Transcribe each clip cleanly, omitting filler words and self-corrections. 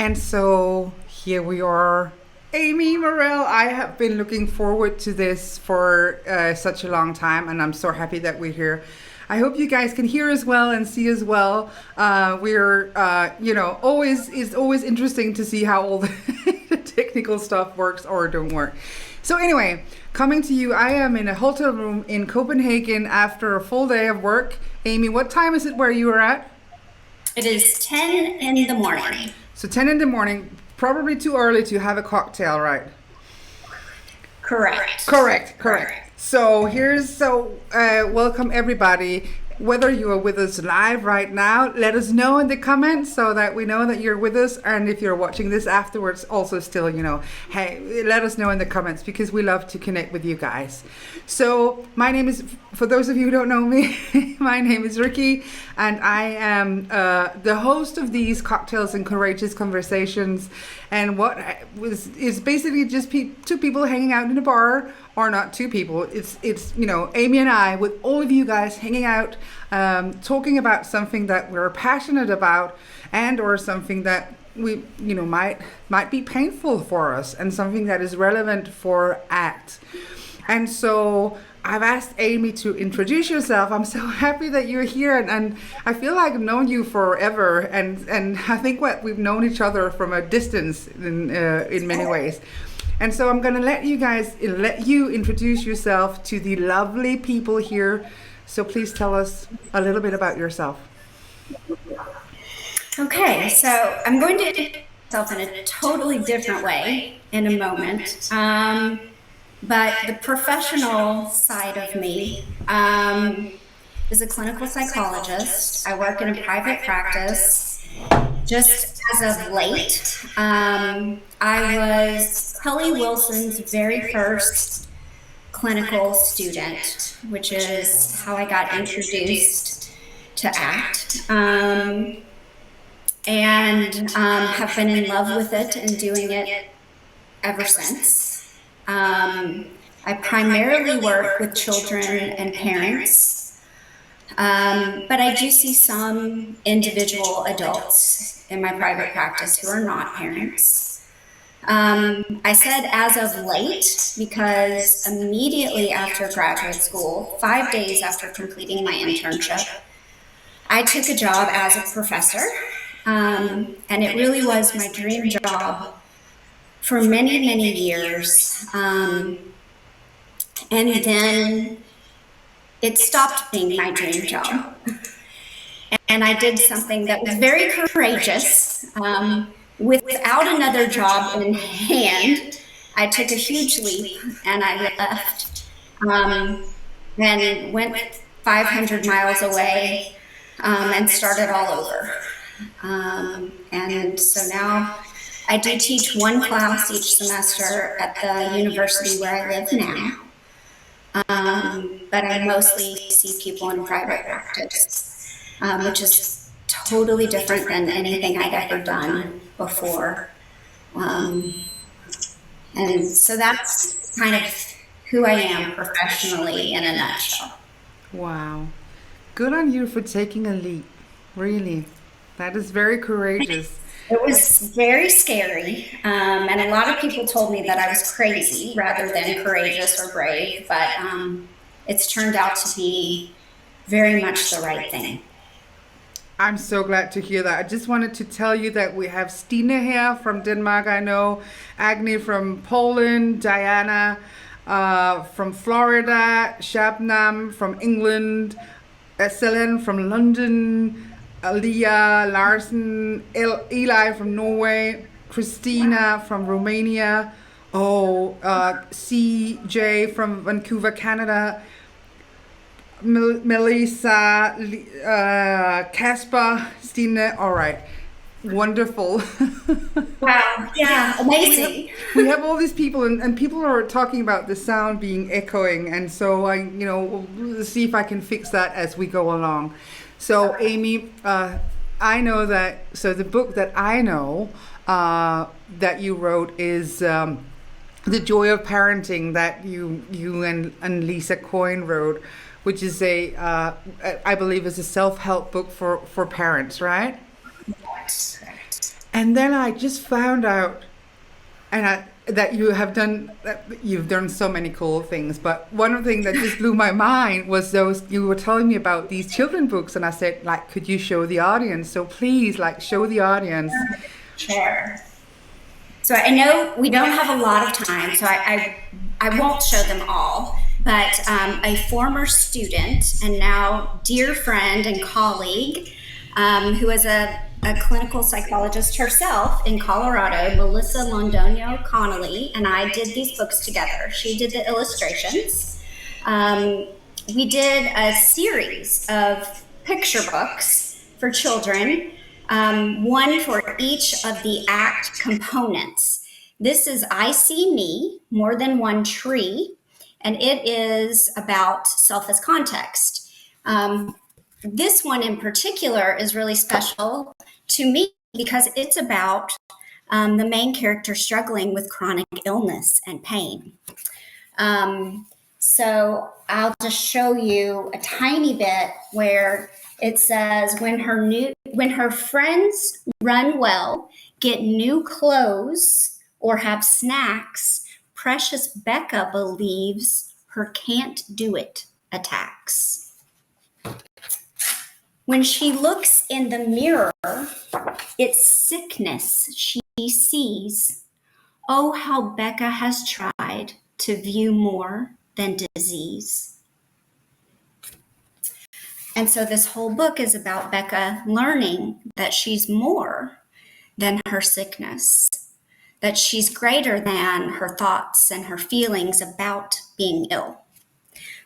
And so here we are. Amy Murrell, I have been looking forward to this for such a long time, and I'm so happy that we're here. I hope you guys can hear as well and see as well. It's always interesting to see how all the technical stuff works or don't work. So anyway, coming to you, I am in a hotel room in Copenhagen after a full day of work. Amy, what time is it where you are at? It is 10 in the morning. So 10 in the morning, probably too early to have a cocktail, right? Correct. So welcome everybody. Whether you are with us live right now, let us know in the comments so that we know that you're with us. And if you're watching this afterwards, also still, hey, let us know in the comments because we love to connect with you guys. So my name is, for those of you who don't know me, my name is Rikke, and I am the host of these Cocktails and Courageous Conversations. And what is basically just two people hanging out in a bar, or not two people. It's Amy and I with all of you guys hanging out, talking about something that we're passionate about, and or something that we might be painful for us, and something that is relevant for ACT. And so I've asked Amy to introduce yourself. I'm so happy that you're here, and I feel like I've known you forever, and I think we've known each other from a distance in many ways. And so I'm going to let you introduce yourself to the lovely people here. So please tell us a little bit about yourself. Okay, so I'm going to introduce myself in a totally different way in a moment. But the professional side of me is a clinical psychologist. I work in a private practice. Just as of late, I was Kelly Wilson's very first clinical student, which is how I got introduced to ACT, and have been in love with it and doing it ever since. I primarily work with children and parents, but I do see some individual adults in my private practice who are not parents. I said as of late because immediately after graduate school, 5 days after completing my internship, I took a job as a professor, and it really was my dream job for many, many years. And then it stopped being my dream job. And I did something that was very courageous. Without another job in hand, I took a huge leap and I left and went 500 miles away and started all over. And so now I do teach one class each semester at the university where I live now. But I mostly see people in private practice, which is totally different than anything I'd ever done before. And so that's kind of who I am professionally in a nutshell. Wow. Good on you for taking a leap. Really. That is very courageous. It was very scary, and a lot of people told me that I was crazy rather than courageous or brave, but it's turned out to be very much the right thing. I'm so glad to hear that. I just wanted to tell you that we have Stine here from Denmark, I know, Agni from Poland, Diana from Florida, Shabnam from England, Selen from London, Leah Larsen, Eli from Norway, Christina from Romania, CJ from Vancouver, Canada, Melissa, Casper, Stine. All right, wonderful. Wow, yeah, amazing. We have all these people, and people are talking about the sound being echoing, and so we'll see if I can fix that as we go along. So Amy, I know that, so the book that I know that you wrote is The Joy of Parenting, that you and Lisa Coyne wrote, which is I believe is a self-help book for parents, right? Yes, correct. And then I just found out, that you've done so many cool things. But one of the things that just blew my mind was you were telling me about these children books, and I said, like, could you show the audience? So please, like, show the audience. Sure. So I know we don't have a lot of time, so I won't show them all. But a former student and now dear friend and colleague, who is a clinical psychologist herself in Colorado, Melissa Londoño Connolly, and I did these books together. She did the illustrations. We did a series of picture books for children, one for each of the ACT components. This is I See Me, More Than One Tree, and it is about self as context. This one in particular is really special to me because it's about the main character struggling with chronic illness and pain. So I'll just show you a tiny bit where it says, when her friends run well, get new clothes, or have snacks, precious Becca believes her can't do it attacks. When she looks in the mirror, it's sickness she sees. Oh, how Becca has tried to view more than disease. And so this whole book is about Becca learning that she's more than her sickness, that she's greater than her thoughts and her feelings about being ill.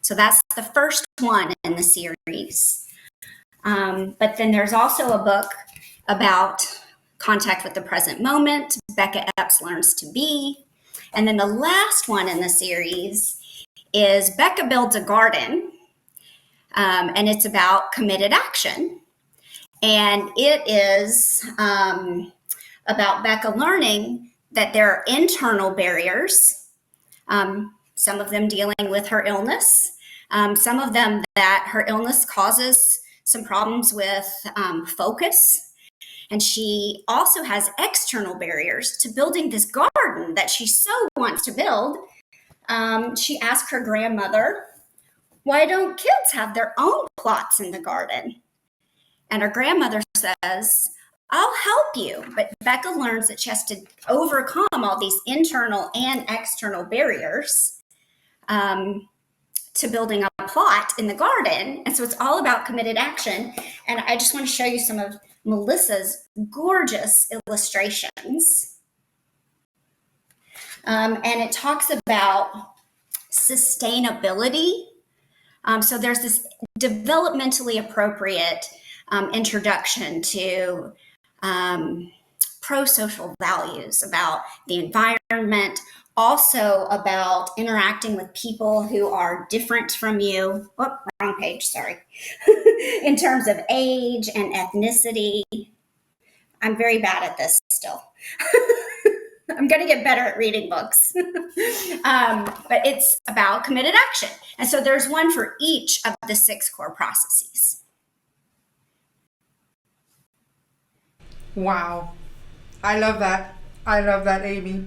So that's the first one in the series. But then there's also a book about contact with the present moment, Becca Epps Learns to Be. And then the last one in the series is Becca Builds a Garden, and it's about committed action. And it is about Becca learning that there are internal barriers, some of them dealing with her illness, some of them that her illness causes some problems with focus. And she also has external barriers to building this garden that she so wants to build. She asked her grandmother, why don't kids have their own plots in the garden? And her grandmother says, I'll help you. But Becca learns that she has to overcome all these internal and external barriers to building a plot in the garden. And so it's all about committed action. And I just want to show you some of Melissa's gorgeous illustrations. And it talks about sustainability. So there's this developmentally appropriate introduction to pro-social values about the environment, also about interacting with people who are different from you. Oh, wrong page, sorry. In terms of age and ethnicity. I'm very bad at this still. I'm going to get better at reading books. But it's about committed action. And so there's one for each of the 6 core processes. Wow. I love that. I love that, Amy.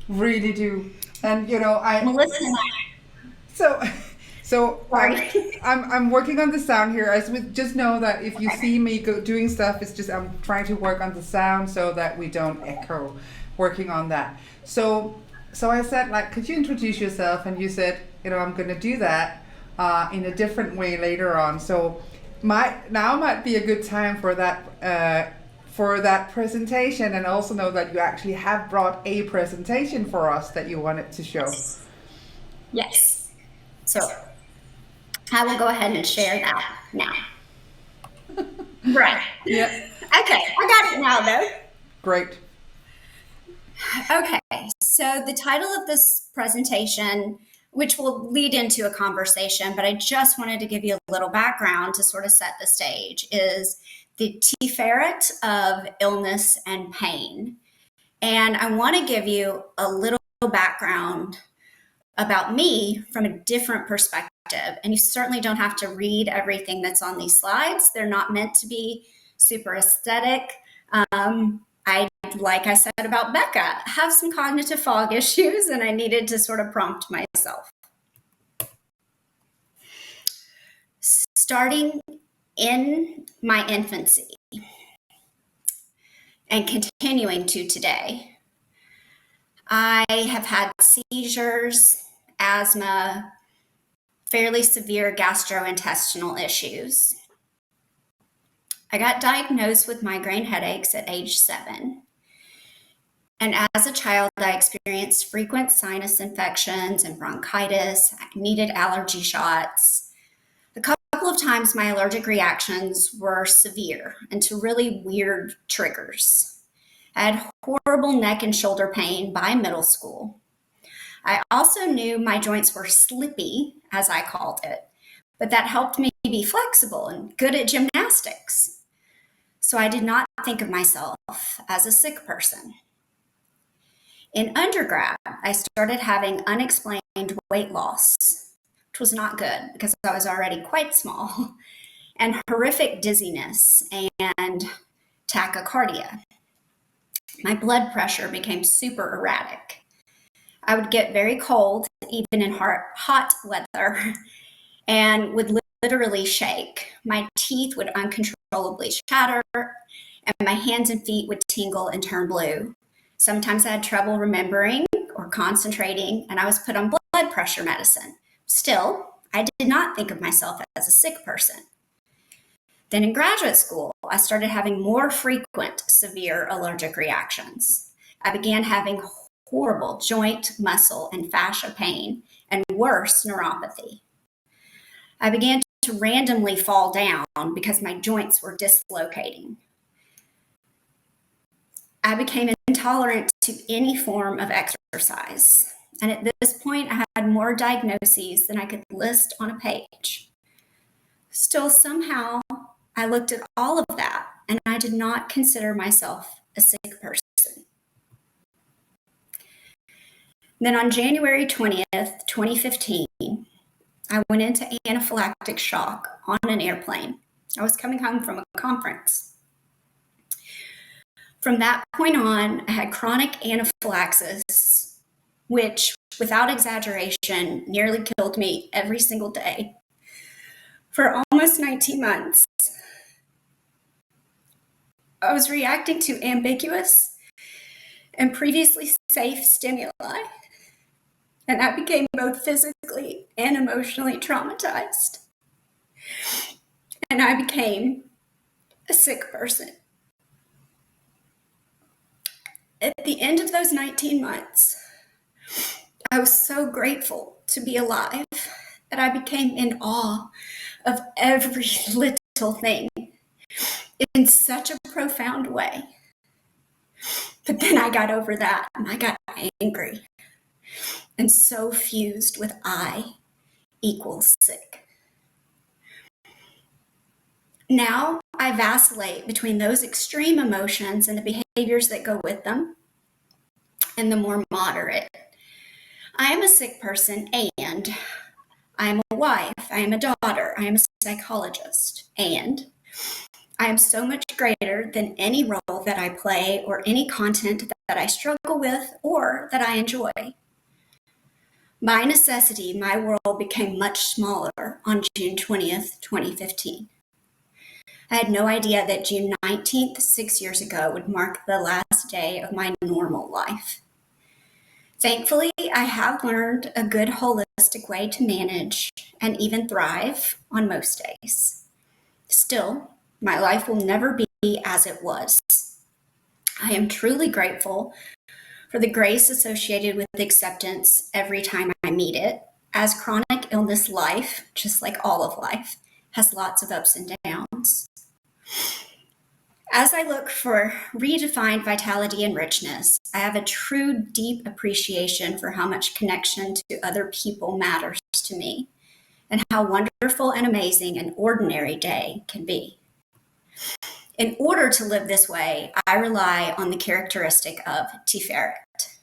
Really do. And Melissa and I. So I'm working on the sound here. Just know that if you see me doing stuff, it's just I'm trying to work on the sound so that we don't echo. Working on that. So I said, like, could you introduce yourself? And you said, I'm going to do that in a different way later on. So now might be a good time for that presentation, and also know that you actually have brought a presentation for us that you wanted to show. Yes. So I will go ahead and share that now. Right. Yeah. Okay, I got it now though. Great. Okay, so the title of this presentation, which will lead into a conversation, but I just wanted to give you a little background to sort of set the stage, is the Tif'eret of illness and pain. And I want to give you a little background about me from a different perspective. And you certainly don't have to read everything that's on these slides. They're not meant to be super aesthetic. I like I said about Becca, have some cognitive fog issues, and I needed to sort of prompt myself. Starting in my infancy and continuing to today, I have had seizures, asthma, fairly severe gastrointestinal issues. I got diagnosed with migraine headaches at age 7. And as a child, I experienced frequent sinus infections and bronchitis. I needed allergy shots. A couple of times my allergic reactions were severe and to really weird triggers. I had horrible neck and shoulder pain by middle school. I also knew my joints were slippy, as I called it, but that helped me be flexible and good at gymnastics. So I did not think of myself as a sick person. In undergrad, I started having unexplained weight loss, which was not good because I was already quite small, and horrific dizziness and tachycardia. My blood pressure became super erratic. I would get very cold, even in hot weather, and would literally shake. My teeth would uncontrollably chatter, and my hands and feet would tingle and turn blue. Sometimes I had trouble remembering or concentrating, and I was put on blood pressure medicine. Still, I did not think of myself as a sick person. Then in graduate school, I started having more frequent severe allergic reactions. I began having horrible joint, muscle, and fascia pain, and worse, neuropathy. I began to randomly fall down because my joints were dislocating. I became intolerant to any form of exercise. And at this point, I had more diagnoses than I could list on a page. Still, somehow, I looked at all of that, and I did not consider myself a sick person. Then on January 20th, 2015, I went into anaphylactic shock on an airplane. I was coming home from a conference. From that point on, I had chronic anaphylaxis, which, without exaggeration, nearly killed me every single day for almost 19 months. I was reacting to ambiguous and previously safe stimuli, and I became both physically and emotionally traumatized. And I became a sick person. At the end of those 19 months, I was so grateful to be alive that I became in awe of every little thing in such a profound way. But then I got over that and I got angry and so fused with I equals sick. Now I vacillate between those extreme emotions and the behaviors that go with them and the more moderate. I am a sick person and I am a wife, I am a daughter, I am a psychologist, and I am so much greater than any role that I play or any content that I struggle with or that I enjoy. By necessity, my world became much smaller on June 20th, 2015. I had no idea that June 19th, 6 years ago, would mark the last day of my normal life. Thankfully, I have learned a good holistic way to manage and even thrive on most days. Still, my life will never be as it was. I am truly grateful for the grace associated with acceptance every time I meet it, as chronic illness life, just like all of life, has lots of ups and downs. As I look for redefined vitality and richness, I have a true deep appreciation for how much connection to other people matters to me and how wonderful and amazing an ordinary day can be. In order to live this way, I rely on the characteristic of Tif'eret,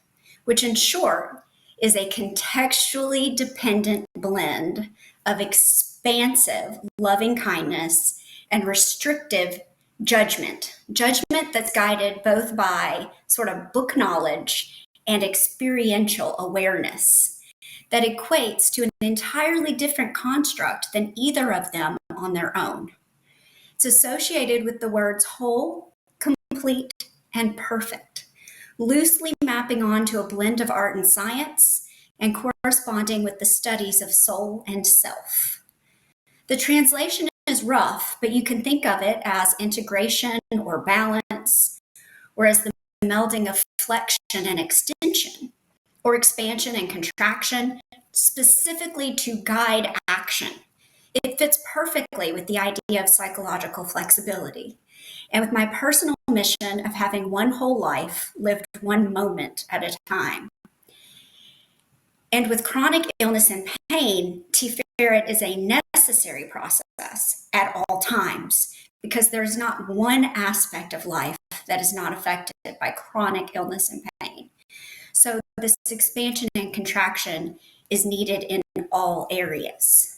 which in short is a contextually dependent blend of expansive loving kindness and restrictive Judgment that's guided both by sort of book knowledge and experiential awareness that equates to an entirely different construct than either of them on their own. It's associated with the words whole, complete, and perfect, loosely mapping onto a blend of art and science and corresponding with the studies of soul and self. The translation is rough, but you can think of it as integration or balance, or as the melding of flexion and extension, or expansion and contraction, specifically to guide action. It fits perfectly with the idea of psychological flexibility and with my personal mission of having one whole life lived one moment at a time. And with chronic illness and pain, Tif'eret is a necessary process at all times because there's not one aspect of life that is not affected by chronic illness and pain. So this expansion and contraction is needed in all areas.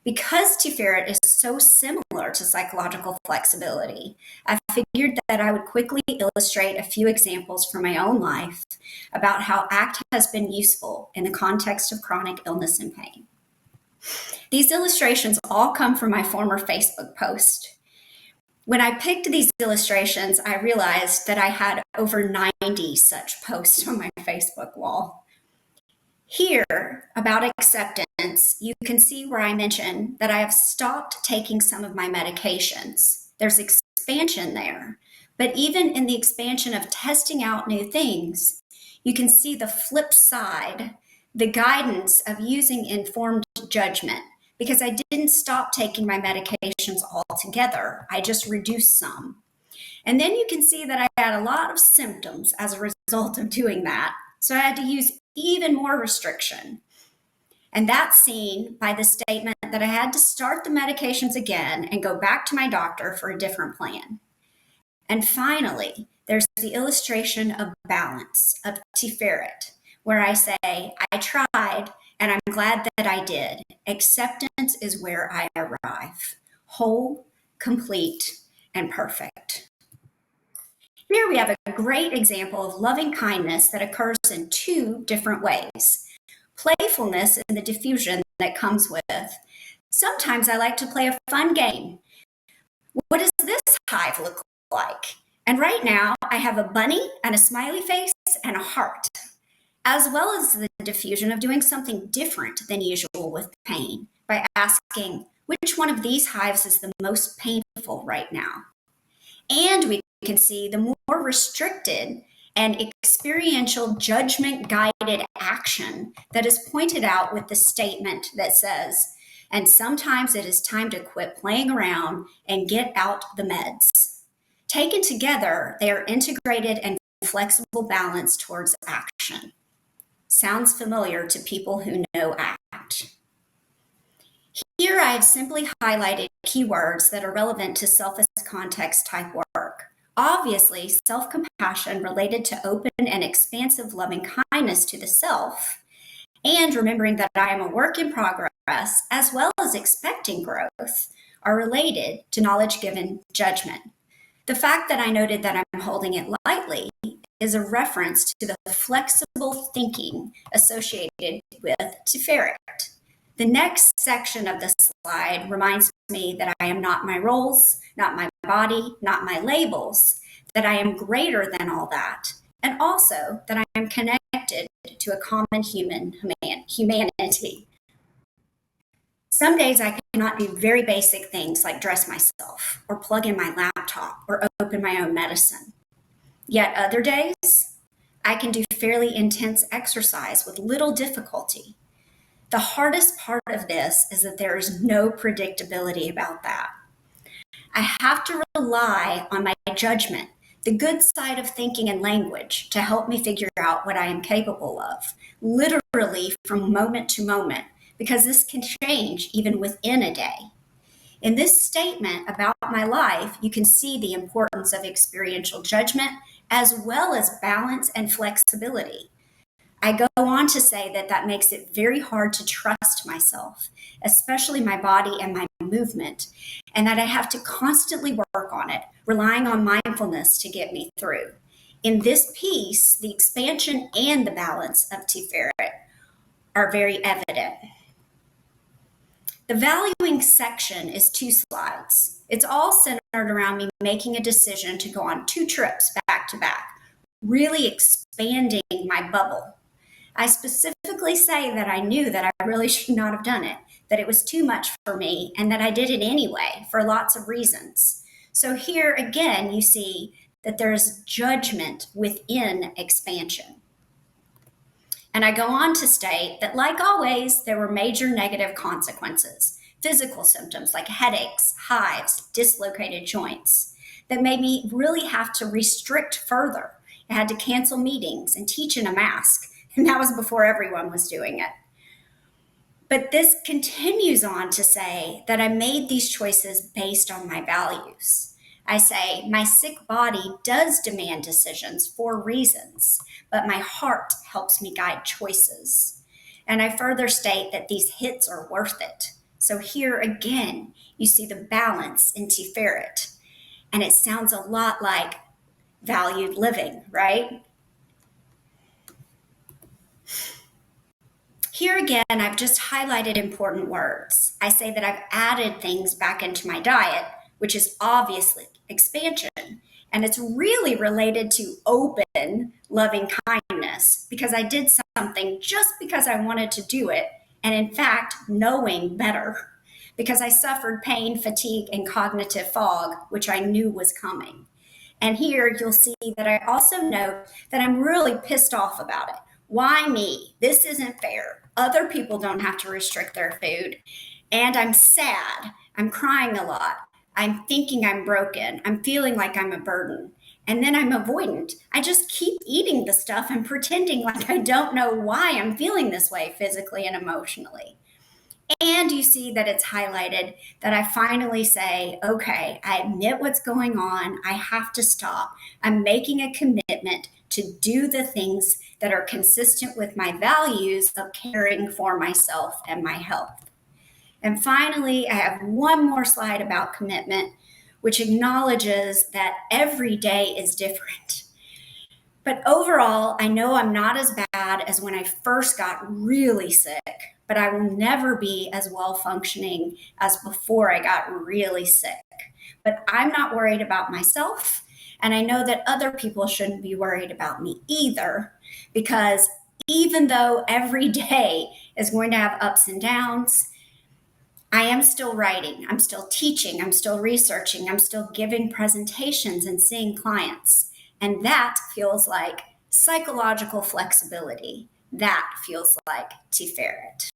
Because Tif'eret is so similar to psychological flexibility, I figured that I would quickly illustrate a few examples from my own life about how ACT has been useful in the context of chronic illness and pain. These illustrations all come from my former Facebook post. When I picked these illustrations, I realized that I had over 90 such posts on my Facebook wall. Here, about acceptance, you can see where I mention that I have stopped taking some of my medications. There's expansion there. But even in the expansion of testing out new things, you can see the flip side, the guidance of using informed judgment, because I didn't stop taking my medications altogether. I just reduced some. And then you can see that I had a lot of symptoms as a result of doing that. So I had to use even more restriction. And that's seen by the statement that I had to start the medications again and go back to my doctor for a different plan. And finally, there's the illustration of balance, of Tif'eret, where I say, I tried and I'm glad that I did. Acceptance is where I arrive, whole, complete, and perfect. Here we have a great example of loving kindness that occurs in two different ways. Playfulness and the diffusion that comes with. Sometimes I like to play a fun game. What does this hive look like? And right now I have a bunny and a smiley face and a heart, as well as the diffusion of doing something different than usual with pain by asking, which one of these hives is the most painful right now? And we can see the more restricted and experiential judgment-guided action that is pointed out with the statement that says, and sometimes it is time to quit playing around and get out the meds. Taken together, they are integrated and flexible balance towards action. Sounds familiar to people who know ACT. Here I have simply highlighted keywords that are relevant to self as context type work. Obviously, self-compassion related to open and expansive loving kindness to the self, and remembering that I am a work in progress, as well as expecting growth, are related to knowledge-given judgment. The fact that I noted that I'm holding it lightly is a reference to the flexible thinking associated with Tif'eret. The next section of the slide reminds me that I am not my roles, not my body, not my labels, that I am greater than all that, and also that I am connected to a common humanity. Some days I cannot do very basic things like dress myself, or plug in my laptop, or open my own medicine. Yet other days, I can do fairly intense exercise with little difficulty. The hardest part of this is that there is no predictability about that. I have to rely on my judgment, the good side of thinking and language, to help me figure out what I am capable of, literally from moment to moment, because this can change even within a day. In this statement about my life, you can see the importance of experiential judgment as well as balance and flexibility. I go on to say that that makes it very hard to trust myself, especially my body and my movement, and that I have to constantly work on it, relying on mindfulness to get me through. In this piece, the expansion and the balance of Tif'eret are very evident. The valuing section is 2 slides. It's all centered around me making a decision to go on 2 trips back to back, really expanding my bubble. I specifically say that I knew that I really should not have done it, that it was too much for me, and that I did it anyway for lots of reasons. So here again, you see that there's judgment within expansion. And I go on to state that, like always, there were major negative consequences, physical symptoms like headaches, hives, dislocated joints, that made me really have to restrict further. I had to cancel meetings and teach in a mask. And that was before everyone was doing it. But this continues on to say that I made these choices based on my values. I say my sick body does demand decisions for reasons, but my heart helps me guide choices. And I further state that these hits are worth it. So here again, you see the balance in Tif'eret. And it sounds a lot like valued living, right? Here again, I've just highlighted important words. I say that I've added things back into my diet, which is obviously expansion. And it's really related to open, loving kindness, because I did something just because I wanted to do it. And in fact, knowing better, because I suffered pain, fatigue, and cognitive fog, which I knew was coming. And here you'll see that I also note that I'm really pissed off about it. Why me? This isn't fair. Other people don't have to restrict their food. And I'm sad. I'm crying a lot. I'm thinking I'm broken. I'm feeling like I'm a burden. And then I'm avoidant. I just keep eating the stuff and pretending like I don't know why I'm feeling this way physically and emotionally. And you see that it's highlighted that I finally say, okay, I admit what's going on. I have to stop. I'm making a commitment to do the things that are consistent with my values of caring for myself and my health. And finally, I have one more slide about commitment, which acknowledges that every day is different. But overall, I know I'm not as bad as when I first got really sick, but I will never be as well functioning as before I got really sick. But I'm not worried about myself. And I know that other people shouldn't be worried about me either, because even though every day is going to have ups and downs, I am still writing, I'm still teaching, I'm still researching, I'm still giving presentations and seeing clients. And that feels like psychological flexibility. That feels like Tif'eret.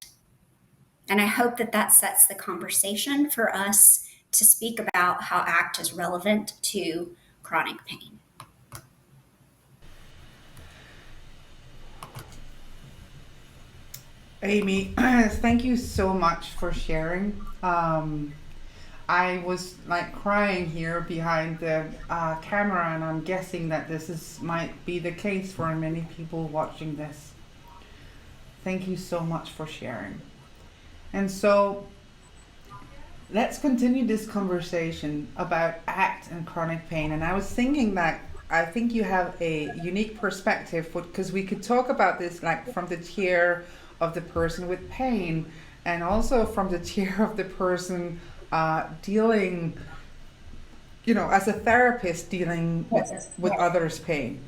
And I hope that that sets the conversation for us to speak about how ACT is relevant to chronic pain. Amy, thank you so much for sharing. I was like crying here behind the camera, and I'm guessing that might be the case for many people watching this. Thank you so much for sharing. And so let's continue this conversation about ACT and chronic pain. And I was thinking that I think you have a unique perspective, because we could talk about this like from the chair of the person with pain, and also from the chair of the person dealing, as a therapist dealing with others' pain.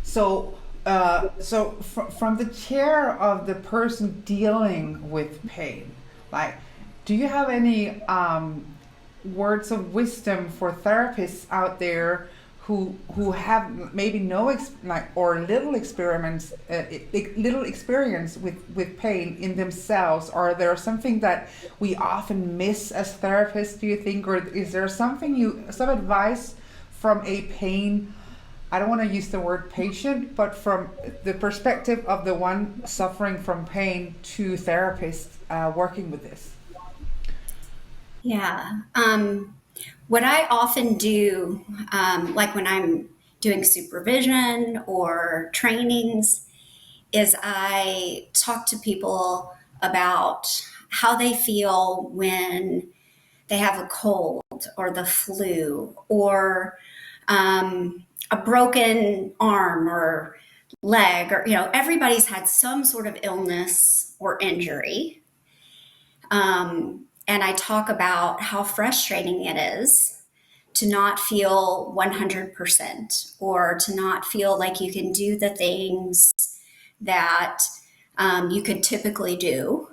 So, from the chair of the person dealing with pain, like, do you have any words of wisdom for therapists out there who have maybe or little experience with pain in themselves? Or there something that we often miss as therapists, do you think? Or is there some advice from a pain, I don't want to use the word patient, but from the perspective of the one suffering from pain, to therapists working with this? Yeah. What I often do, like when I'm doing supervision or trainings, is I talk to people about how they feel when they have a cold or the flu or a broken arm or leg, or, everybody's had some sort of illness or injury. And I talk about how frustrating it is to not feel 100% or to not feel like you can do the things that you could typically do.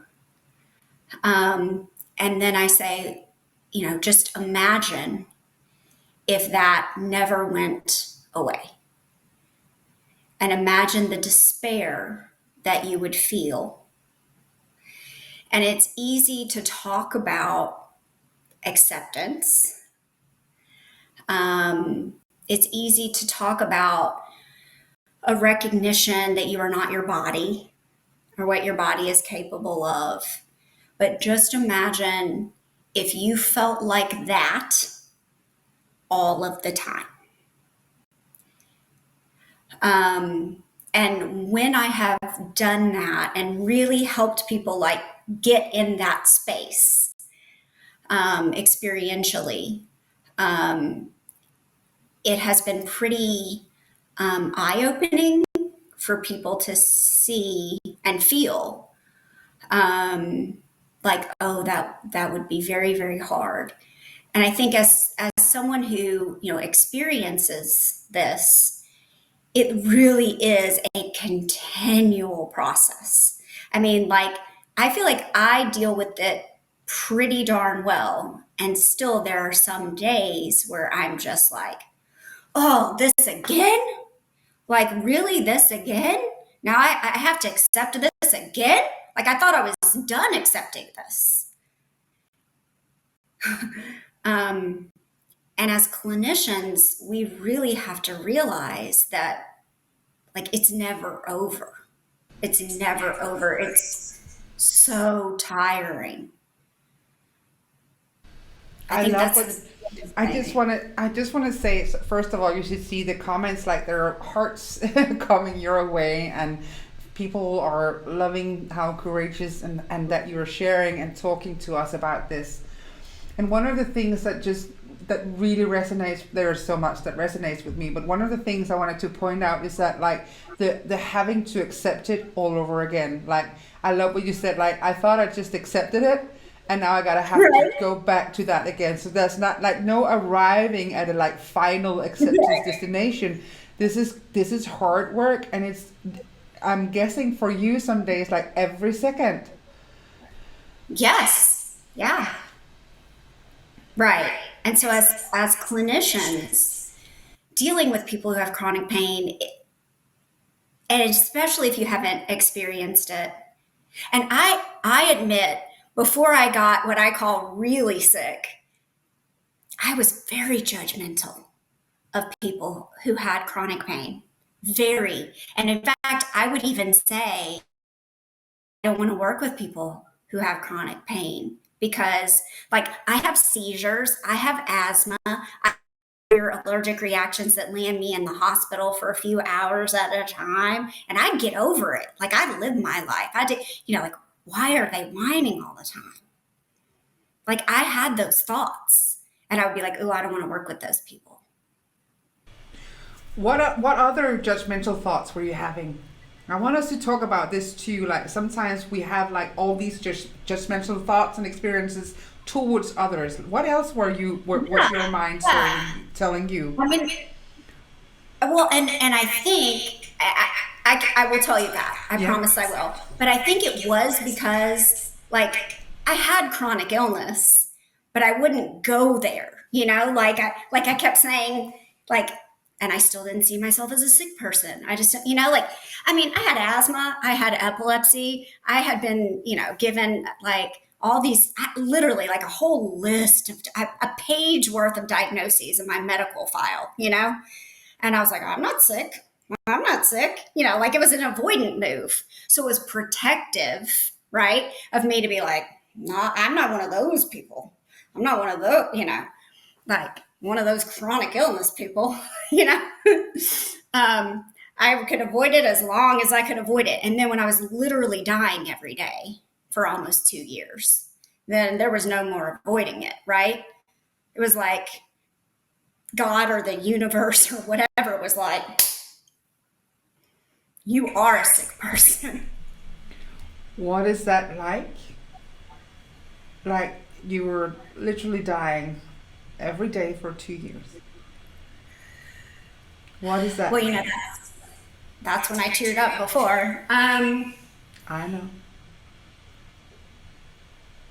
And then I say, just imagine if that never went away. And imagine the despair that you would feel. And it's easy to talk about acceptance. It's easy to talk about a recognition that you are not your body or what your body is capable of. But just imagine if you felt like that all of the time. And when I have done that and really helped people like get in that space experientially, it has been pretty eye-opening for people to see and feel like, oh, that would be very, very hard. And I think as someone who, experiences this, it really is a continual process. I mean, like, I feel like I deal with it pretty darn well. And still there are some days where I'm just like, oh, this again? Like, really, this again? Now I have to accept this again? Like, I thought I was done accepting this. And as clinicians, we really have to realize that, like, it's never over. It's never over. It's so tiring. I just want to say, first of all, you should see the comments, like there are hearts coming your way, and people are loving how courageous and that you're sharing and talking to us about this. And one of the things that really resonates, there's so much that resonates with me, but one of the things I wanted to point out is that, like, the having to accept it all over again. Like, I love what you said, like, I thought I just accepted it, and now I gotta have to go back to that again. So there's not, like, no arriving at a, like, final acceptance destination. This is hard work, and it's, I'm guessing for you some days, like, every second. Yes. Yeah. Right. And so as clinicians dealing with people who have chronic pain, and especially if you haven't experienced it, and I admit, before I got what I call really sick, I was very judgmental of people who had chronic pain. Very. And in fact, I would even say, I don't want to work with people who have chronic pain because, like, I have seizures, I have asthma, I have allergic reactions that land me in the hospital for a few hours at a time, and I get over it. Like, I live my life. I did, like, why are they whining all the time? Like, I had those thoughts, and I would be like, oh, I don't want to work with those people. What other judgmental thoughts were you having? I want us to talk about this too. Like, sometimes we have, like, all these judgmental thoughts and experiences towards others. What else was your mind telling you? I mean, well, and I think I will tell you that. I promise I will. But I think it was because, like, I had chronic illness, but I wouldn't go there. Like I kept saying, like, and I still didn't see myself as a sick person. I just, like, I mean, I had asthma, I had epilepsy, I had been, given, like, all these, literally, like, a whole list of a page worth of diagnoses in my medical file, and I was like, I'm not sick, like, it was an avoidant move. So it was protective, right, of me to be like, no, I'm not one of those people. I'm not one of those, like, one of those chronic illness people, I could avoid it as long as I could avoid it. And then when I was literally dying every day for almost 2 years, then there was no more avoiding it, right? It was like God or the universe or whatever was like, you are a sick person. What is that like? Like you were literally dying every day for 2 years. What is that? Well, that's when I teared up before. I know.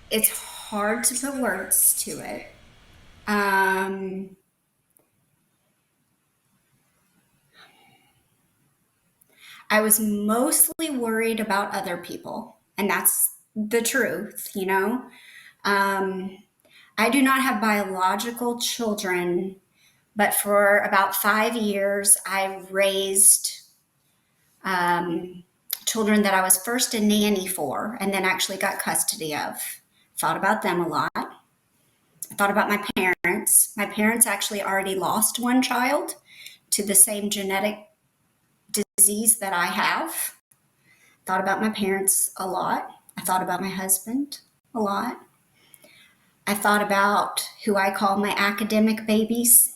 It's hard to put words to it. I was mostly worried about other people, and that's the truth, I do not have biological children, but for about 5 years, I raised children that I was first a nanny for and then actually got custody of. Thought about them a lot. I thought about my parents. My parents actually already lost one child to the same genetic disease that I have. Thought about my parents a lot. I thought about my husband a lot. I thought about who I call my academic babies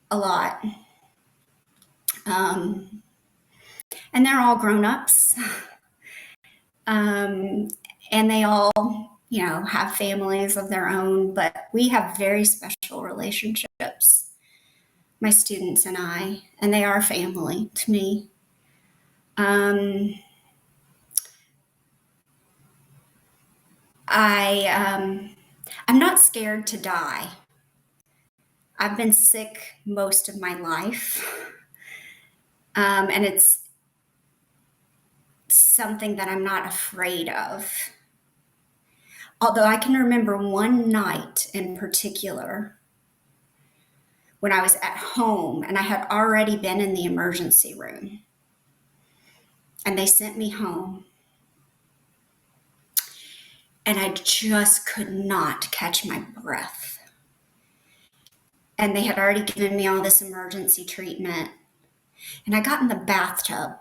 a lot. And they're all grown-ups. And they all, have families of their own, but we have very special relationships, my students and I, and they are family to me. I'm not scared to die. I've been sick most of my life. And it's something that I'm not afraid of. Although I can remember one night in particular when I was at home and I had already been in the emergency room and they sent me home and I just could not catch my breath. And they had already given me all this emergency treatment and I got in the bathtub.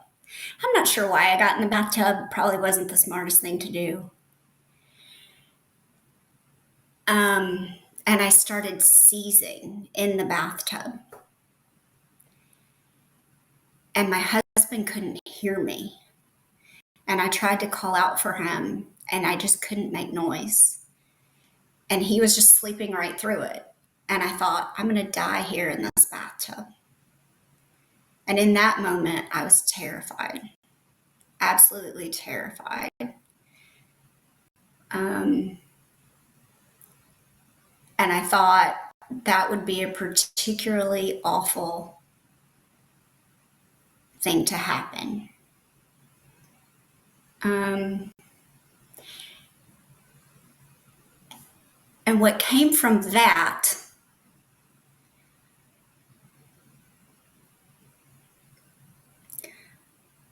I'm not sure why I got in the bathtub. Probably wasn't the smartest thing to do. And I started seizing in the bathtub. And my husband couldn't hear me. And I tried to call out for him, and I just couldn't make noise. And he was just sleeping right through it. And I thought, I'm going to die here in this bathtub. And in that moment, I was terrified. Absolutely terrified. And I thought that would be a particularly awful thing to happen. And what came from that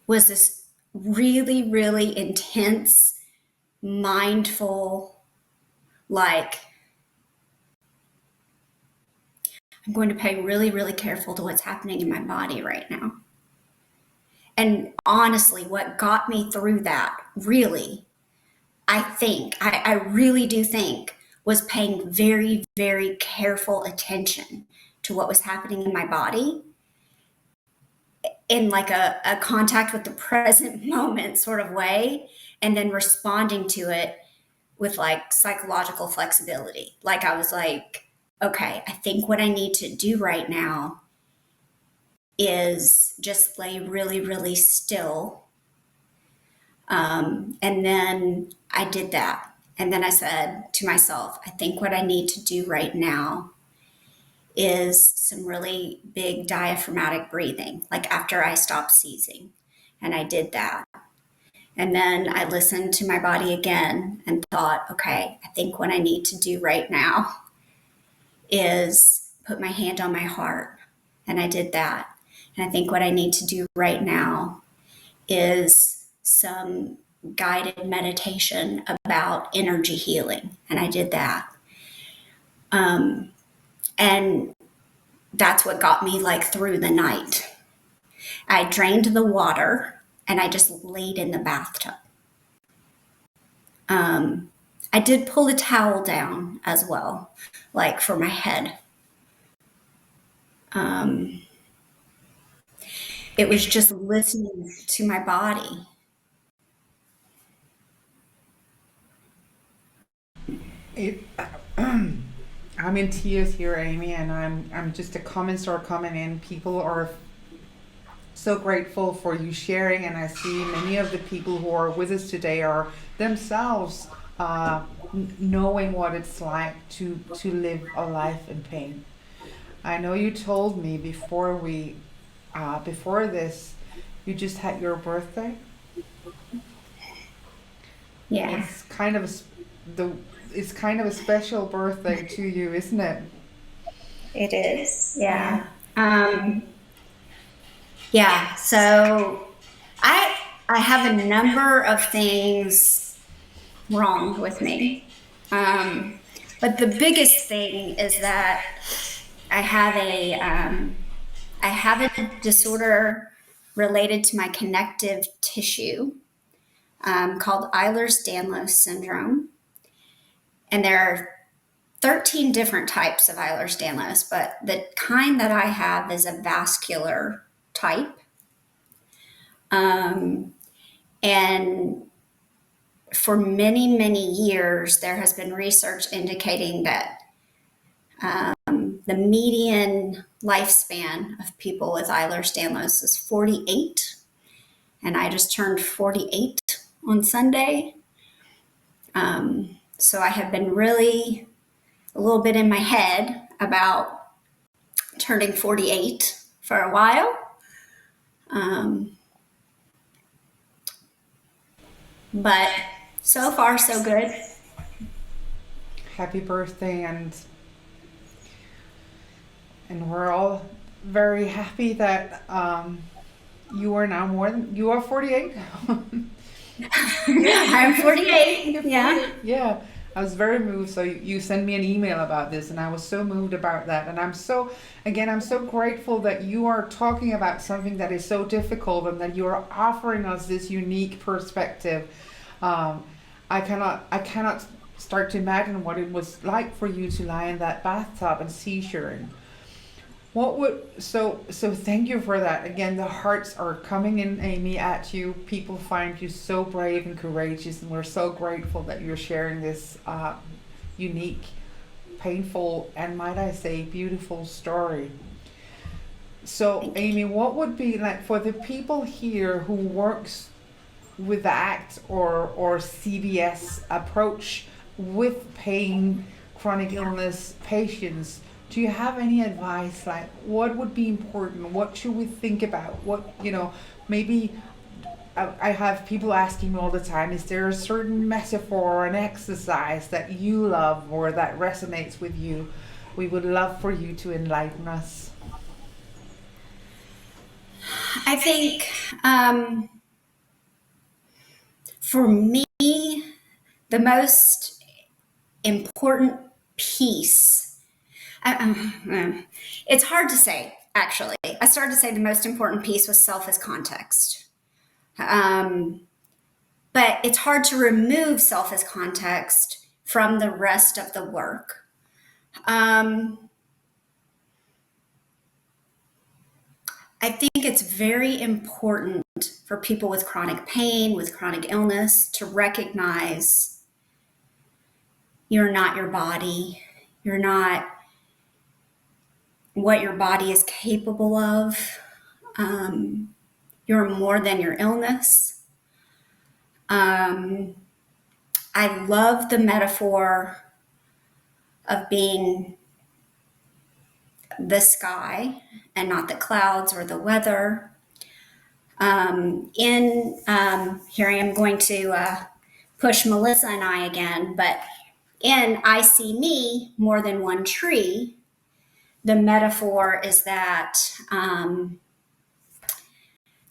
was this really, really intense, mindful, like, I'm going to pay really, really careful to what's happening in my body right now. And honestly, what got me through that, really, I really do think, was paying very, very careful attention to what was happening in my body in like a contact with the present moment sort of way, and then responding to it with like psychological flexibility. Like I was like, okay, I think what I need to do right now is just lay really, really still. And then I did that. And then I said to myself, I think what I need to do right now is some really big diaphragmatic breathing, like after I stopped seizing. And I did that. And then I listened to my body again and thought, okay, I think what I need to do right now is put my hand on my heart. And I did that. And I think what I need to do right now is some guided meditation about energy healing. And I did that. And that's what got me like through the night. I drained the water and I just laid in the bathtub. I did pull a towel down as well, like for my head. It was just listening to my body. I'm in tears here, Amy, and I'm just a comments are coming in. People are so grateful for you sharing, and I see many of the people who are with us today are themselves knowing what it's like to live a life in pain. I know you told me before this, you just had your birthday. Yeah, It's kind of it's kind of a special birthday to you, isn't it? it is. Yeah. Yeah. So I have a number of things wrong with me. But the biggest thing is that I have a disorder related to my connective tissue called Ehlers-Danlos syndrome, and there are 13 different types of Ehlers-Danlos, but the kind that I have is a vascular type, and for many, many years, there has been research indicating that the median lifespan of people with Ehlers-Danlos is 48, and I just turned 48 on Sunday. So I have been really a little bit in my head about turning 48 for a while. But so far, so good. Happy birthday, and we're all very happy that you are now you are 48. I'm 48. Yeah. Yeah, I was very moved. So you sent me an email about this, and I was so moved about that. And I'm so grateful that you are talking about something that is so difficult, and that you are offering us this unique perspective. I cannot start to imagine what it was like for you to lie in that bathtub and seizuring. What would so thank you for that. Again, the hearts are coming in, Amy, at you. People find you so brave and courageous, and we're so grateful that you're sharing this unique, painful, and might I say, beautiful story. So, Amy, what would be like for the people here who works with the ACT or CBS approach with pain, chronic illness patients? Do you have any advice, like what would be important? What should we think about? What, maybe I have people asking me all the time, is there a certain metaphor or an exercise that you love or that resonates with you? We would love for you to enlighten us. I think for me, the most important piece, it's hard to say, actually. I started to say the most important piece was self as context. But it's hard to remove self as context from the rest of the work. I think it's very important for people with chronic pain, with chronic illness, to recognize you're not your body. You're not what your body is capable of. You're more than your illness. I love the metaphor of being the sky and not the clouds or the weather. Here I am going to push Melissa and I again, but in I See Me, More Than One Tree, the metaphor is that the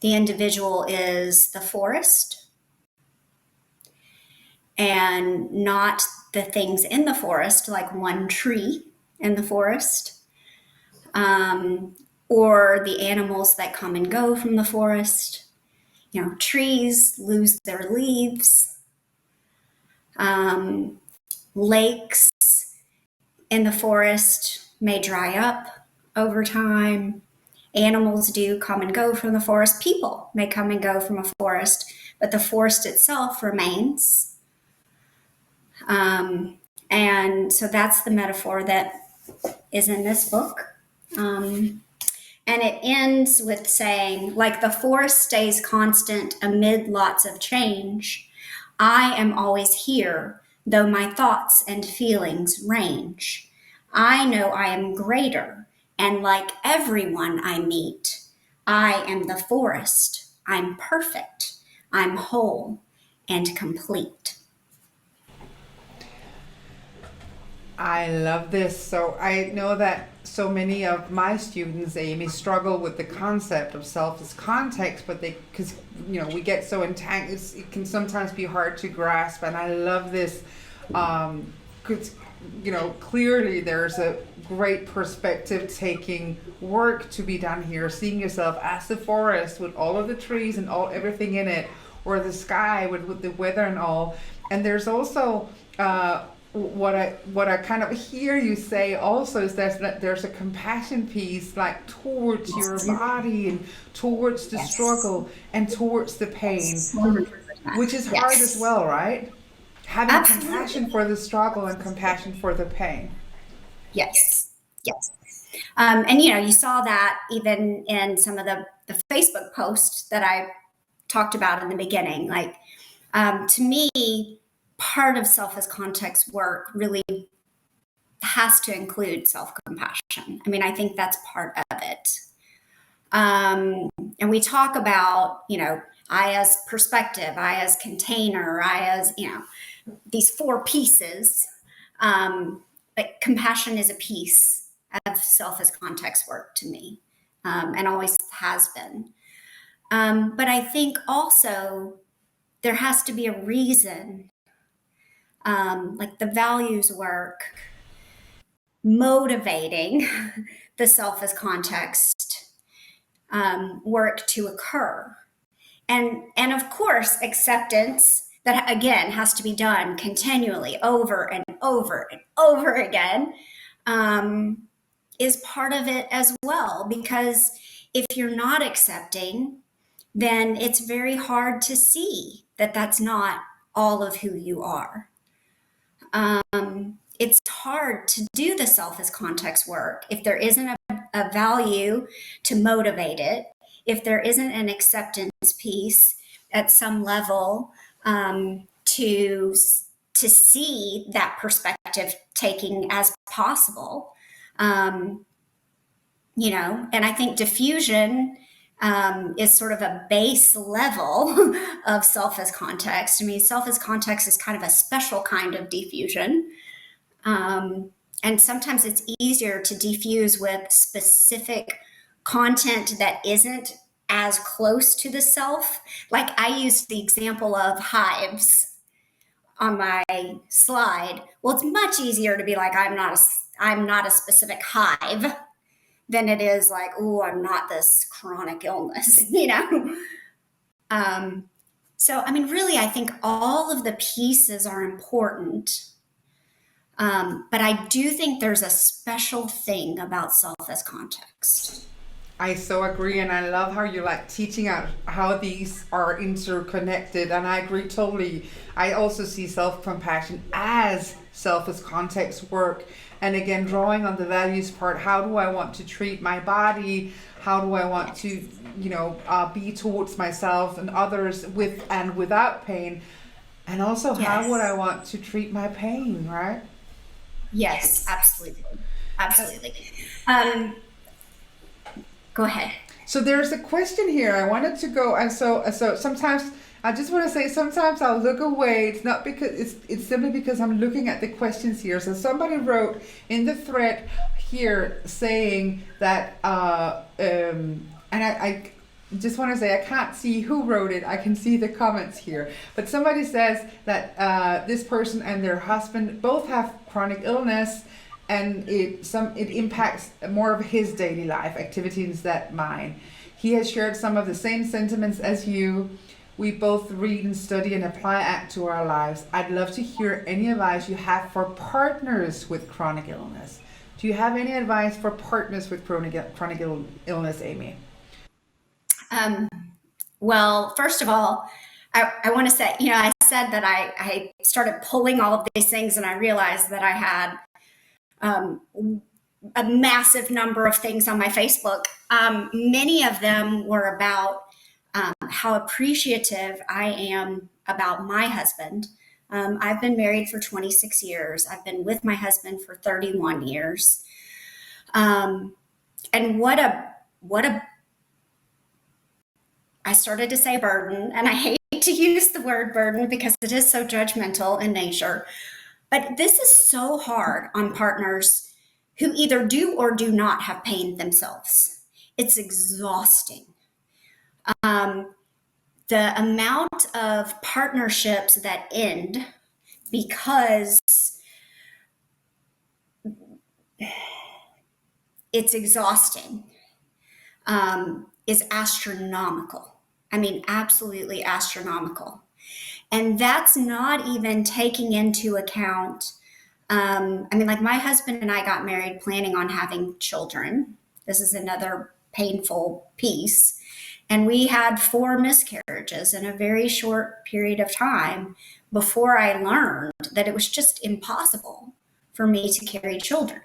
individual is the forest and not the things in the forest, like one tree in the forest, or the animals that come and go from the forest. Trees lose their leaves. Lakes in the forest may dry up over time. Animals do come and go from the forest. People may come and go from a forest, but the forest itself remains. And so that's the metaphor that is in this book. And it ends with saying, like the forest stays constant amid lots of change, I am always here, though my thoughts and feelings range. I know I am greater, and like everyone I meet, I am the forest. I'm perfect. I'm whole and complete. I love this. So I know that so many of my students, Amy, struggle with the concept of self as context, but because we get so entangled, it can sometimes be hard to grasp. And I love this, because clearly there's a great perspective taking work to be done here, seeing yourself as the forest with all of the trees and everything in it, or the sky with the weather and all. And there's also what I kind of hear you say also is that there's a compassion piece, like towards your body and towards the struggle and towards the pain, which is hard as well, right? Having compassion for the struggle and compassion for the pain. Yes. And you saw that even in some of the Facebook posts that I talked about in the beginning. Like, to me, part of self as context work really has to include self-compassion. I mean, I think that's part of it. And we talk about, I as perspective, I as container, I as, these 4 pieces. But compassion is a piece of self as context work to me, and always has been. But I think also there has to be a reason, like the values work, motivating the self as context work to occur. And of course, acceptance, that again has to be done continually over and over and over again, is part of it as well. Because if you're not accepting, then it's very hard to see that that's not all of who you are. It's hard to do the self as context work if there isn't a value to motivate it, if there isn't an acceptance piece at some level, to see that perspective taking as possible, and I think diffusion is sort of a base level of self as context. I mean, self as context is kind of a special kind of diffusion. And sometimes it's easier to diffuse with specific content that isn't as close to the self. Like I used the example of hives on my slide. Well, it's much easier to be like, I'm not a specific hive than it is like, oh, I'm not this chronic illness, So, I mean, really, I think all of the pieces are important. But I do think there's a special thing about self as context. I so agree, and I love how you're like teaching out how these are interconnected, and I agree totally. I also see self-compassion as self as context work, and again, drawing on the values part. How do I want to treat my body? How do I want to, be towards myself and others with and without pain? And also, how would I want to treat my pain, right? Yes, absolutely. Go ahead. So there's a question here. I wanted to go, and so sometimes I just want to say sometimes I'll look away. It's not because it's simply because I'm looking at the questions here. So somebody wrote in the thread here saying that, and I just want to say I can't see who wrote it. I can see the comments here, but somebody says that this person and their husband both have chronic illness, and it impacts more of his daily life activities than mine. He has shared some of the same sentiments as you. We both read and study and apply ACT to our lives. I'd love to hear any advice you have for partners with chronic illness. Do you have any advice for partners with chronic illness, Amy? Well, first of all, I want to say, I said that I started pulling all of these things and I realized that I had a massive number of things on my Facebook. Many of them were about how appreciative I am about my husband. I've been married for 26 years. I've been with my husband for 31 years. And what a I started to say burden, and I hate to use the word burden because it is so judgmental in nature. But this is so hard on partners who either do or do not have pain themselves. It's exhausting. The amount of partnerships that end because it's exhausting is astronomical. I mean, absolutely astronomical. And that's not even taking into account, like my husband and I got married planning on having children. This is another painful piece. And we had 4 miscarriages in a very short period of time before I learned that it was just impossible for me to carry children.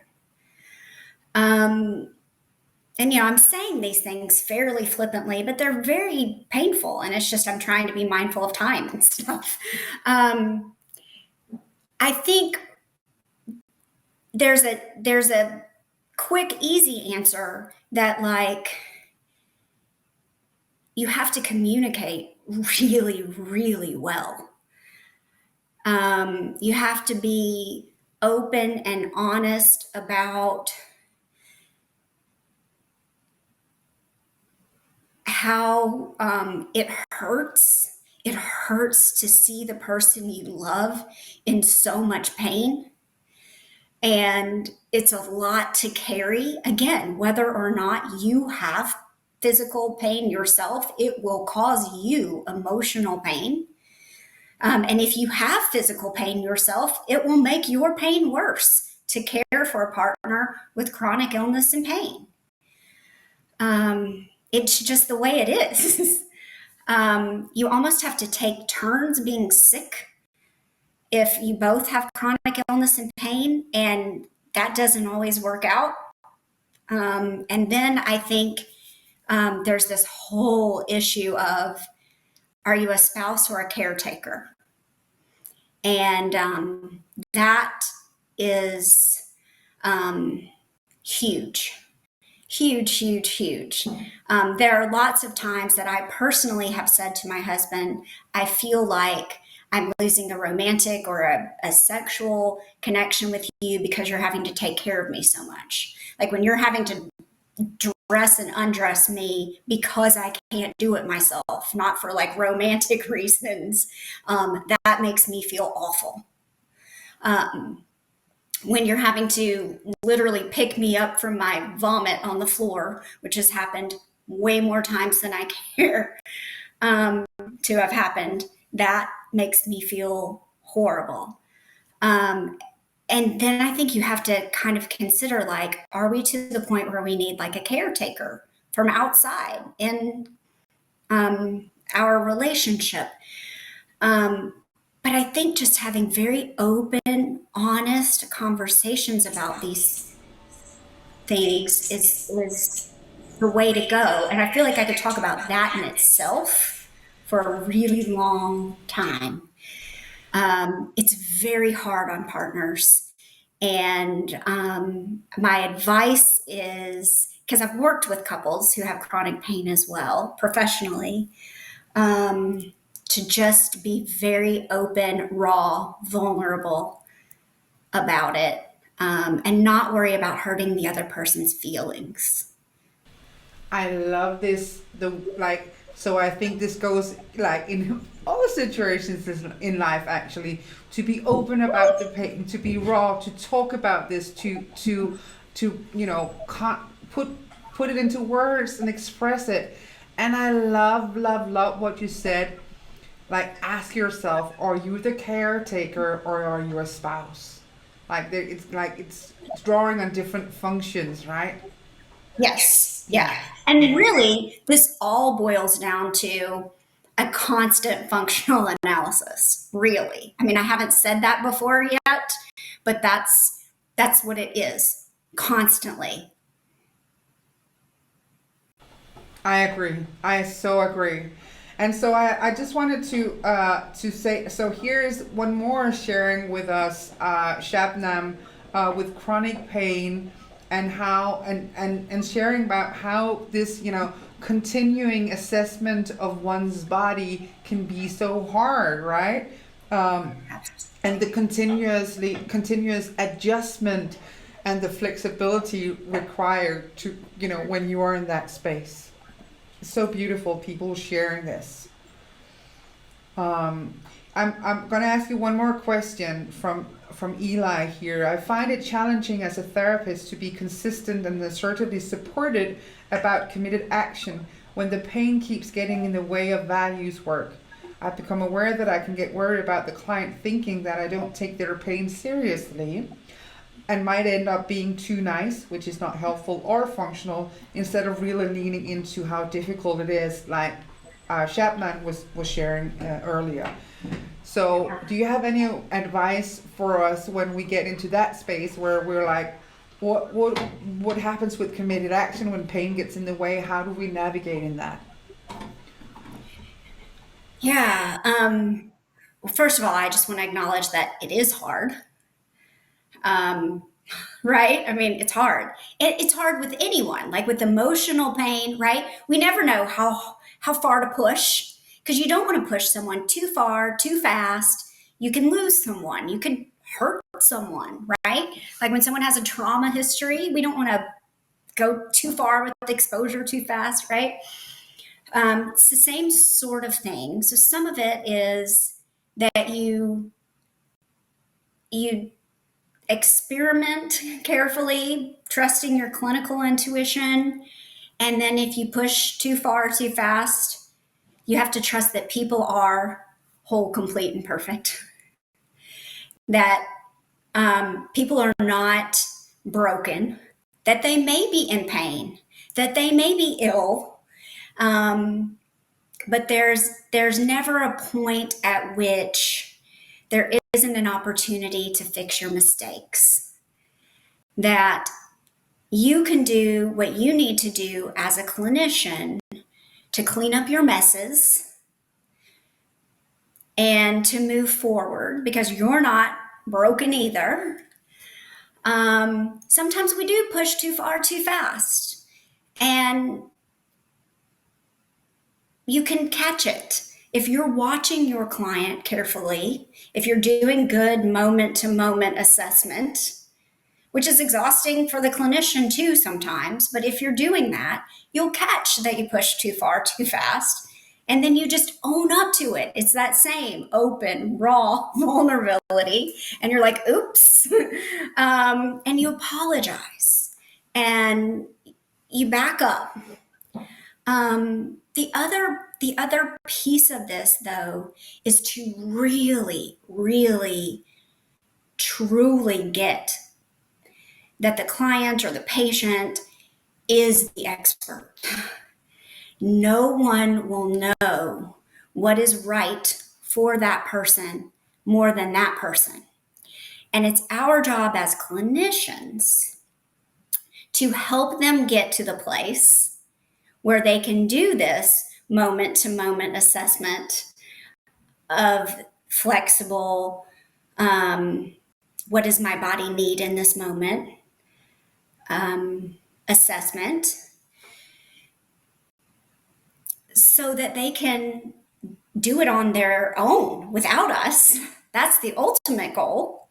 And, I'm saying these things fairly flippantly, but they're very painful. And it's just, I'm trying to be mindful of time and stuff. I think there's a quick, easy answer that you have to communicate really, really well. You have to be open and honest about how it hurts. It hurts to see the person you love in so much pain. And it's a lot to carry. Again, whether or not you have physical pain yourself, it will cause you emotional pain. And if you have physical pain yourself, it will make your pain worse to care for a partner with chronic illness and pain. It's just the way it is. You almost have to take turns being sick if you both have chronic illness and pain, and that doesn't always work out. And then I think there's this whole issue of, are you a spouse or a caretaker? And that is huge. Huge, huge, huge. There are lots of times that I personally have said to my husband, I feel like I'm losing a romantic or a sexual connection with you because you're having to take care of me so much. Like when you're having to dress and undress me because I can't do it myself, not for romantic reasons, that makes me feel awful. When you're having to literally pick me up from my vomit on the floor, which has happened way more times than I care to have happened, that makes me feel horrible. And then I think you have to kind of consider, are we to the point where we need a caretaker from outside in our relationship? But I think just having very open, honest conversations about these things is the way to go. And I feel like I could talk about that in itself for a really long time. It's very hard on partners. And my advice is, because I've worked with couples who have chronic pain as well, professionally, to just be very open, raw, vulnerable about it, and not worry about hurting the other person's feelings. I love this. So I think this goes like in all situations in life, actually, to be open about the pain, to be raw, to talk about this, to put it into words and express it. And I love what you said. Like, ask yourself, are you the caretaker or are you a spouse? It's drawing on different functions, right? Yes. Yeah. And really, this all boils down to a constant functional analysis, really. I mean, I haven't said that before yet, but that's what it is, constantly. I agree. I so agree. And so I just wanted to say, so here's one more sharing with us, Shabnam, with chronic pain, and how and sharing about how this, continuing assessment of one's body can be so hard, right? And the continuous adjustment and the flexibility required to, when you are in that space. So beautiful, people sharing this. I'm going to ask you one more question from Eli here. I find it challenging as a therapist to be consistent and assertively supported about committed action when the pain keeps getting in the way of values work. I've become aware that I can get worried about the client thinking that I don't take their pain seriously and might end up being too nice, which is not helpful or functional, instead of really leaning into how difficult it is, like Shabnam was sharing earlier. So do you have any advice for us when we get into that space where we're like, what happens with committed action when pain gets in the way? How do we navigate in that? Yeah. Well, first of all, I just want to acknowledge that it is hard. Right? I mean, it's hard. It's hard with anyone, like with emotional pain, right? We never know how far to push, because you don't want to push someone too far, too fast. You can lose someone. You can hurt someone, right? Like when someone has a trauma history, we don't want to go too far with the exposure too fast, right? It's the same sort of thing. So some of it is that you experiment carefully, trusting your clinical intuition. And then if you push too far, too fast, you have to trust that people are whole, complete, and perfect. That people are not broken, that they may be in pain, that they may be ill. But there's never a point at which there isn't an opportunity to fix your mistakes. That you can do what you need to do as a clinician to clean up your messes and to move forward, because you're not broken either. Sometimes we do push too far, too fast, and you can catch it. If you're watching your client carefully, if you're doing good moment-to-moment assessment, which is exhausting for the clinician too sometimes, but if you're doing that, you'll catch that you push too far, too fast, and then you just own up to it. It's that same open, raw vulnerability, and you're like, oops, and you apologize, and you back up. The other piece of this, though, is to really, really, truly get that the client or the patient is the expert. No one will know what is right for that person more than that person. And it's our job as clinicians to help them get to the place where they can do this moment-to-moment assessment of flexible, what does my body need in this moment, assessment, so that they can do it on their own without us. That's the ultimate goal.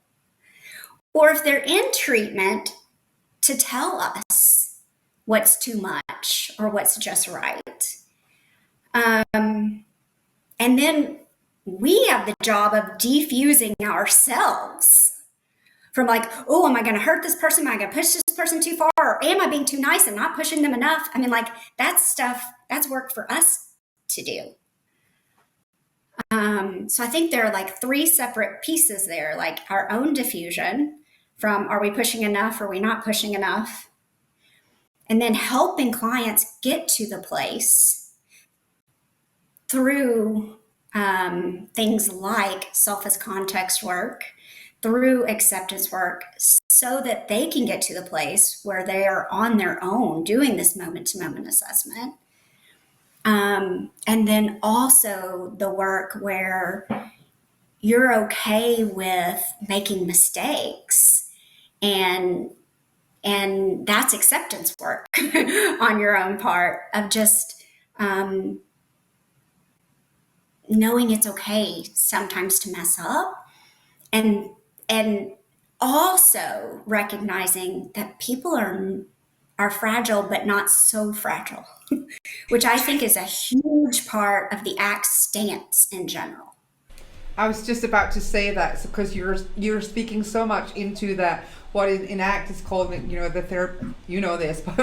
Or if they're in treatment, to tell us what's too much or what's just right. And then we have the job of defusing ourselves from like, oh, am I going to hurt this person? Am I going to push this person too far? Or am I being too nice and not pushing them enough? I mean, like, that's stuff, that's work for us to do. So I think there are like three separate pieces there, like our own diffusion from are we pushing enough? Are we not pushing enough? And then helping clients get to the place through things like self as context work, through acceptance work, so that they can get to the place where they are on their own doing this moment to moment assessment. And then also the work where you're okay with making mistakes, and that's acceptance work on your own part of just knowing it's okay sometimes to mess up, and also recognizing that people are fragile but not so fragile, which I think is a huge part of the ACT stance in general. I was just about to say that because you're speaking so much into that what in ACT is called, the therapy, this, but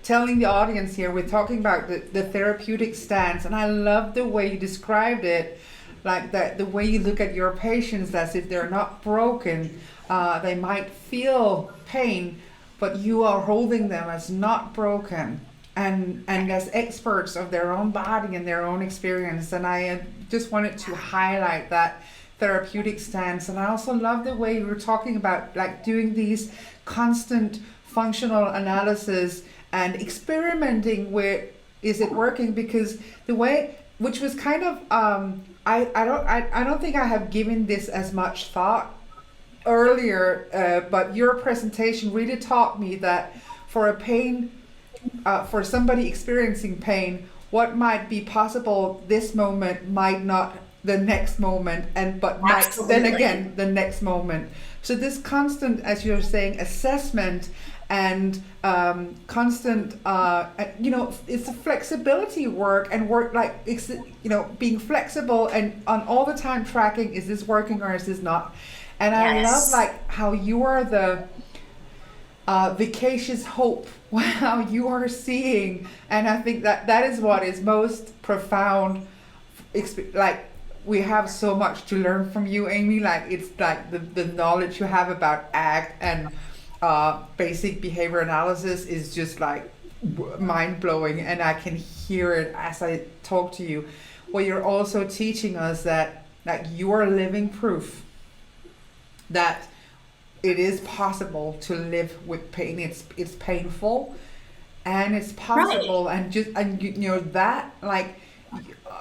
telling the audience here, we're talking about the therapeutic stance, and I love the way you described it, like that the way you look at your patients as if they're not broken, they might feel pain, but you are holding them as not broken. And as experts of their own body and their own experience. And I just wanted to highlight that therapeutic stance. And I also love the way you were talking about like doing these constant functional analysis and experimenting with, is it working? Because the way, which was kind of I don't think I have given this as much thought earlier, but your presentation really taught me that for a pain, for somebody experiencing pain, what might be possible this moment might not the next moment, but might then again the next moment. So this constant, as you're saying, assessment and constant, it's a flexibility work and work like it's being flexible and on all the time tracking, is this working or is this not? And I love like how you are the vacacious hope, wow, you are seeing, and I think that is what is most profound. Like we have so much to learn from you, Amy. Like it's like the knowledge you have about ACT and basic behavior analysis is just like mind blowing, and I can hear it as I talk to you. Well, you're also teaching us that you are living proof that it is possible to live with pain. It's painful, and it's possible, right. And that like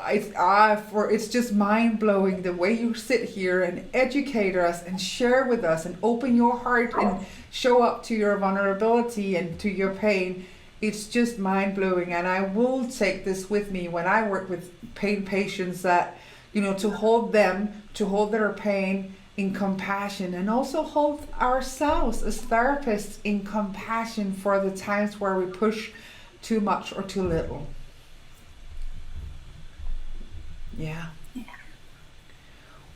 it's just mind blowing the way you sit here and educate us and share with us and open your heart and show up to your vulnerability and to your pain. It's just mind blowing, and I will take this with me when I work with pain patients, that to hold their pain in compassion, and also hold ourselves as therapists in compassion for the times where we push too much or too little. Yeah.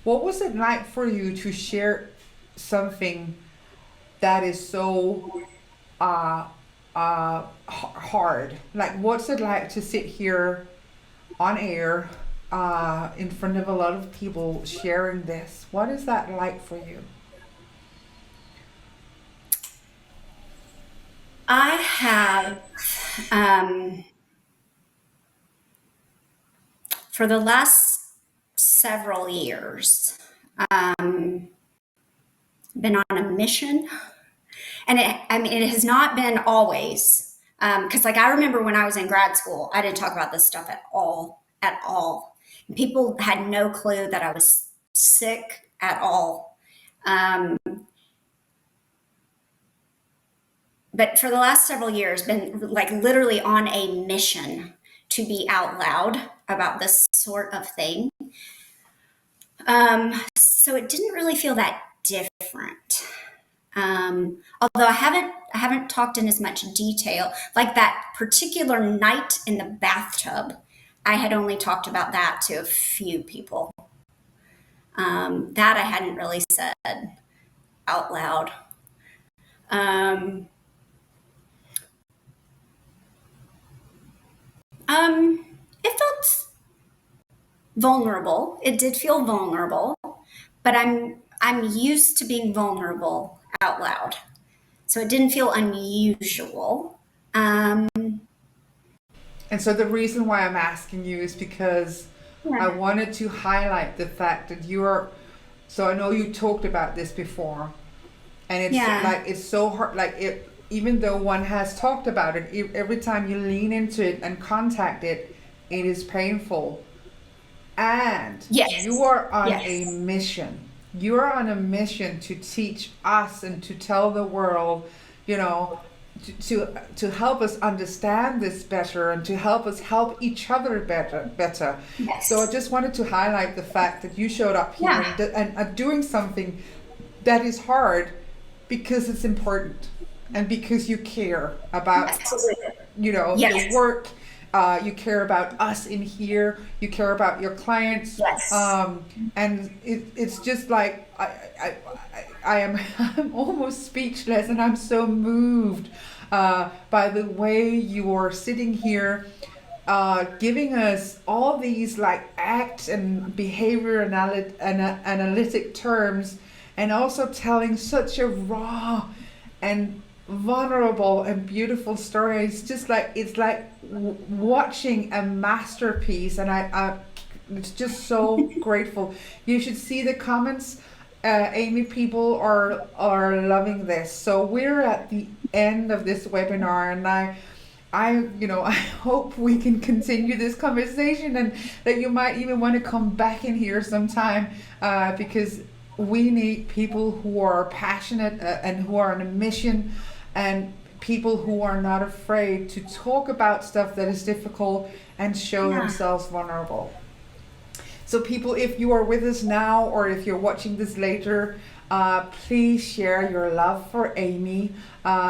What was it like for you to share something that is so hard? Like, what's it like to sit here on air in front of a lot of people sharing this? What is that like for you? I have for the last several years been on a mission, and it has not been always, because like I remember when I was in grad school, I didn't talk about this stuff at all. And people had no clue that I was sick at all. But for the last several years, been like literally on a mission to be out loud about this sort of thing. So it didn't really feel that different. Although I haven't talked in as much detail. Like that particular night in the bathtub, I had only talked about that to a few people. That I hadn't really said out loud. It felt vulnerable. It did feel vulnerable, but I'm used to being vulnerable out loud, so it didn't feel unusual. And so the reason why I'm asking you is because I Yeah. wanted to highlight the fact that you're, so I know you talked about this before, and it's Yeah. like, it's so hard, like it, even though one has talked about it, every time you lean into it and contact it, it is painful. And Yes. you are on Yes. a mission. You are on a mission to teach us and to tell the world, you know, to help us understand this better and to help us help each other better. Yes. So I just wanted to highlight the fact that you showed up here Yeah. and are doing something that is hard because it's important and because you care about, Absolutely. you know, Yes. your work. You care about us in here. You care about your clients. Yes. And it's just like I am I'm almost speechless, and I'm so moved by the way you are sitting here, giving us all these like act and behavior analytic terms, and also telling such a raw and vulnerable and beautiful story. It's just like watching a masterpiece, and I it's just so grateful. You should see the comments. Amy, people are loving this. So we're at the end of this webinar, and I hope we can continue this conversation, and that you might even want to come back in here sometime, because we need people who are passionate and who are on a mission, and people who are not afraid to talk about stuff that is difficult and show themselves vulnerable. So people, if you are with us now or if you're watching this later, please share your love for Amy.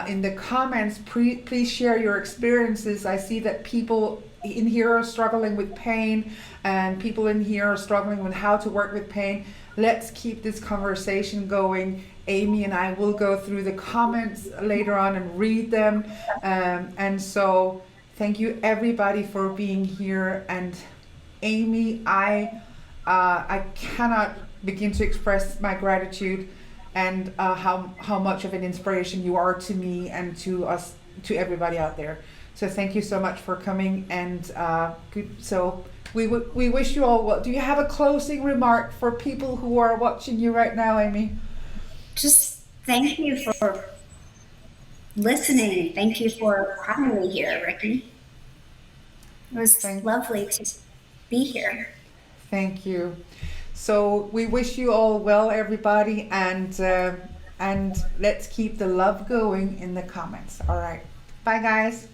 In the comments, please share your experiences. I see that people in here are struggling with pain, and people in here are struggling with how to work with pain. Let's keep this conversation going. Amy and I will go through the comments later on and read them. And so thank you everybody for being here. And Amy, I cannot begin to express my gratitude and how much of an inspiration you are to me and to us, to everybody out there. So thank you so much for coming, and good. So we wish you all well. Do you have a closing remark for people who are watching you right now, Amy? Just thank you for listening. Thank you for having me here, Rikke. It was lovely to be here. Thank you. So we wish you all well, everybody, and let's keep the love going in the comments. All right. Bye, guys.